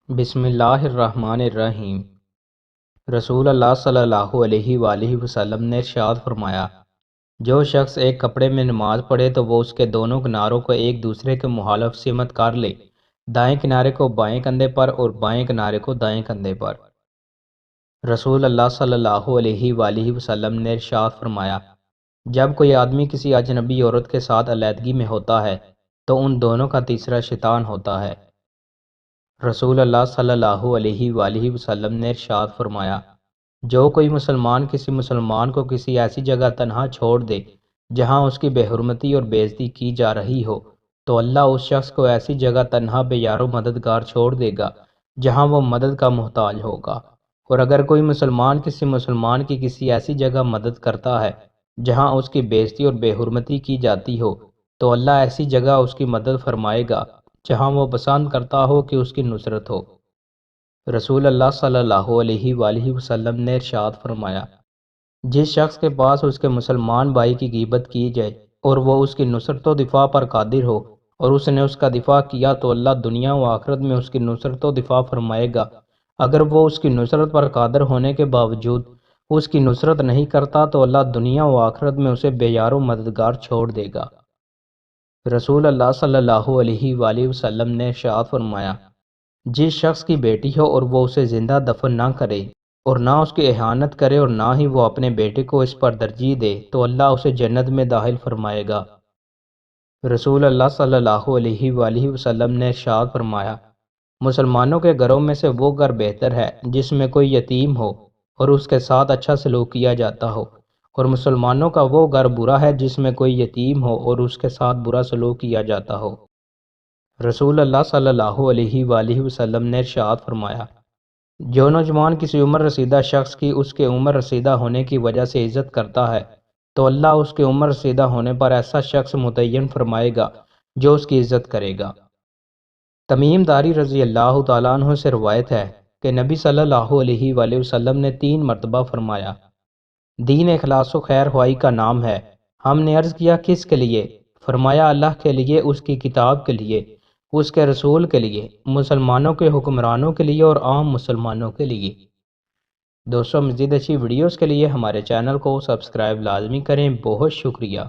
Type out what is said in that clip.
بسم اللہ الرحمن الرحیم۔ رسول اللہ صلی اللہ علیہ وآلہ وسلم نے ارشاد فرمایا، جو شخص ایک کپڑے میں نماز پڑھے تو وہ اس کے دونوں کناروں کو ایک دوسرے کے مخالف سمت کر لے، دائیں کنارے کو بائیں کندھے پر اور بائیں کنارے کو دائیں کندھے پر۔ رسول اللہ صلی اللہ علیہ وآلہ وسلم نے ارشاد فرمایا، جب کوئی آدمی کسی اجنبی عورت کے ساتھ علیحدگی میں ہوتا ہے تو ان دونوں کا تیسرا شیطان ہوتا ہے۔ رسول اللہ صلی اللہ علیہ وآلہ وسلم نے ارشاد فرمایا، جو کوئی مسلمان کسی مسلمان کو کسی ایسی جگہ تنہا چھوڑ دے جہاں اس کی بے حرمتی اور بے عزتی کی جا رہی ہو تو اللہ اس شخص کو ایسی جگہ تنہا بے یار و مددگار چھوڑ دے گا جہاں وہ مدد کا محتاج ہوگا۔ اور اگر کوئی مسلمان کسی مسلمان کی کسی ایسی جگہ مدد کرتا ہے جہاں اس کی بے عزتی اور بے حرمتی کی جاتی ہو تو اللہ ایسی جگہ اس کی مدد فرمائے گا جہاں وہ پسند کرتا ہو کہ اس کی نصرت ہو۔ رسول اللہ صلی اللہ علیہ وآلہ وسلم نے ارشاد فرمایا، جس شخص کے پاس اس کے مسلمان بھائی کی غیبت کی جائے اور وہ اس کی نصرت و دفاع پر قادر ہو اور اس نے اس کا دفاع کیا تو اللہ دنیا و آخرت میں اس کی نصرت و دفاع فرمائے گا۔ اگر وہ اس کی نصرت پر قادر ہونے کے باوجود اس کی نصرت نہیں کرتا تو اللہ دنیا و آخرت میں اسے بے یار و مددگار چھوڑ دے گا۔ رسول اللہ صلی اللہ علیہ وآلہ وسلم نے ارشاد فرمایا، جس شخص کی بیٹی ہو اور وہ اسے زندہ دفن نہ کرے اور نہ اس کی اہانت کرے اور نہ ہی وہ اپنے بیٹے کو اس پر ترجیح دے تو اللہ اسے جنت میں داخل فرمائے گا۔ رسول اللہ صلی اللہ علیہ وآلہ وسلم نے ارشاد فرمایا، مسلمانوں کے گھروں میں سے وہ گھر بہتر ہے جس میں کوئی یتیم ہو اور اس کے ساتھ اچھا سلوک کیا جاتا ہو، اور مسلمانوں کا وہ گھر برا ہے جس میں کوئی یتیم ہو اور اس کے ساتھ برا سلوک کیا جاتا ہو۔ رسول اللہ صلی اللہ علیہ وآلہ وسلم نے ارشاد فرمایا، جو نوجوان کسی عمر رسیدہ شخص کی اس کے عمر رسیدہ ہونے کی وجہ سے عزت کرتا ہے تو اللہ اس کے عمر رسیدہ ہونے پر ایسا شخص متعین فرمائے گا جو اس کی عزت کرے گا۔ تمیم داری رضی اللہ تعالیٰ عنہ سے روایت ہے کہ نبی صلی اللہ علیہ وآلہ وسلم نے 3 مرتبہ فرمایا، دین اخلاص و خیر خواہی کا نام ہے۔ ہم نے عرض کیا کس کے لیے؟ فرمایا اللہ کے لیے، اس کی کتاب کے لیے، اس کے رسول کے لیے، مسلمانوں کے حکمرانوں کے لیے اور عام مسلمانوں کے لیے۔ دوستوں، مزید اچھی ویڈیوز کے لیے ہمارے چینل کو سبسکرائب لازمی کریں۔ بہت شکریہ۔